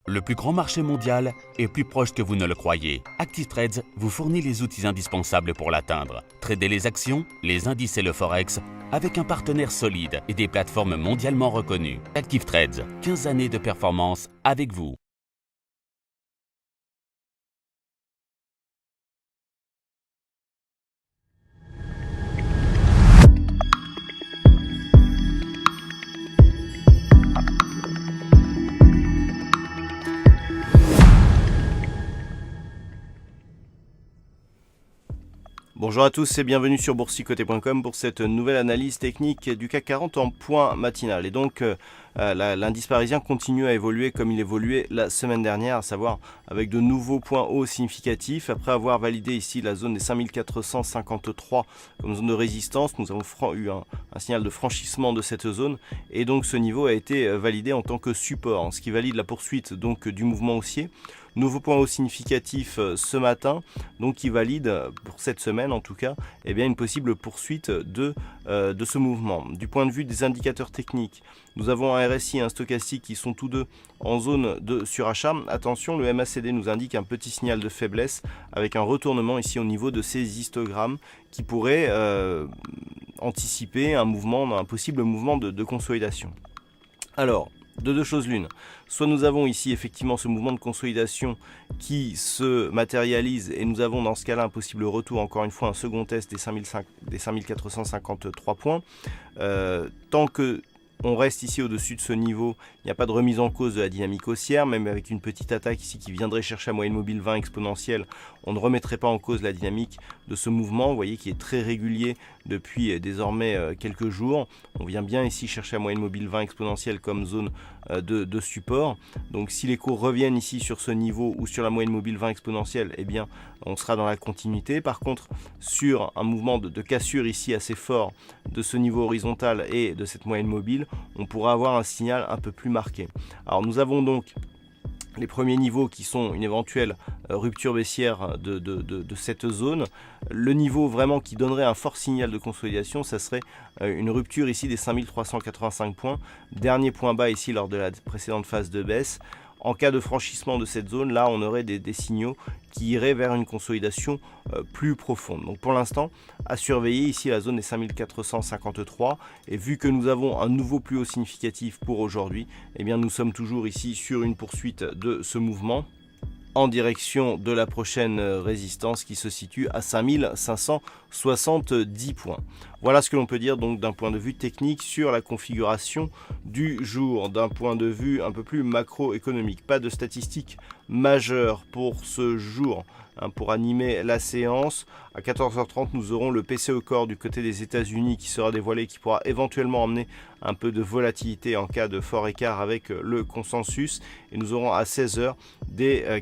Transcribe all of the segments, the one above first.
Le plus grand marché mondial est plus proche que vous ne le croyez. Active Trades vous fournit les outils indispensables pour l'atteindre. Tradez les actions, les indices et le forex avec un partenaire solide et des plateformes mondialement reconnues. Active Trades, 15 années de performance avec vous. Bonjour à tous et bienvenue sur boursicoté.com pour cette nouvelle analyse technique du CAC 40 en point matinal. Et donc l'indice parisien continue à évoluer comme il évoluait la semaine dernière, à savoir avec de nouveaux points hauts significatifs. Après avoir validé ici la zone des 5453 comme zone de résistance, nous avons eu un signal de franchissement de cette zone et donc ce niveau a été validé en tant que support, ce qui valide la poursuite donc du mouvement haussier. Nouveau point haut significatif ce matin, donc qui valide pour cette semaine en tout cas une possible poursuite de ce mouvement. Du point de vue des indicateurs techniques, nous avons un RSI et un stochastique qui sont tous deux en zone de surachat. Attention, le MACD nous indique un petit signal de faiblesse avec un retournement ici au niveau de ces histogrammes qui pourrait anticiper un possible mouvement de consolidation. Alors, de deux choses l'une, soit nous avons ici effectivement ce mouvement de consolidation qui se matérialise et nous avons dans ce cas-là un possible retour, encore une fois un second test des 5453 points. Tant que on reste ici au-dessus de ce niveau, il n'y a pas de remise en cause de la dynamique haussière, même avec une petite attaque ici qui viendrait chercher la moyenne mobile 20 exponentielle, on ne remettrait pas en cause la dynamique de ce mouvement, vous voyez, qui est très régulier depuis désormais quelques jours. On vient bien ici chercher la moyenne mobile 20 exponentielle comme zone de support. Donc si les cours reviennent ici sur ce niveau ou sur la moyenne mobile 20 exponentielle, eh bien on sera dans la continuité. Par contre, sur un mouvement de cassure ici assez fort de ce niveau horizontal et de cette moyenne mobile, on pourra avoir un signal un peu plus marqué. Alors nous avons donc les premiers niveaux qui sont une éventuelle rupture baissière de cette zone. Le niveau vraiment qui donnerait un fort signal de consolidation, ça serait une rupture ici des 5385 points. Dernier point bas ici lors de la précédente phase de baisse. En cas de franchissement de cette zone, là, on aurait des signaux qui iraient vers une consolidation plus profonde. Donc pour l'instant, à surveiller ici la zone des 5453. Et vu que nous avons un nouveau plus haut significatif pour aujourd'hui, eh bien nous sommes toujours ici sur une poursuite de ce mouvement en direction de la prochaine résistance qui se situe à 5570 points. Voilà ce que l'on peut dire donc d'un point de vue technique sur la configuration du jour, d'un point de vue un peu plus macroéconomique. Pas de statistiques majeures pour ce jour. Pour animer la séance, à 14h30, nous aurons le PCE Core du côté des États-Unis qui sera dévoilé, qui pourra éventuellement emmener un peu de volatilité en cas de fort écart avec le consensus. Et nous aurons à 16h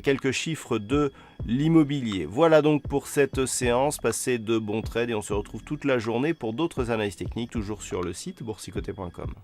quelques chiffres de l'immobilier. Voilà donc pour cette séance. Passez de bons trades et on se retrouve toute la journée pour d'autres analyses techniques, toujours sur le site boursicoté.com.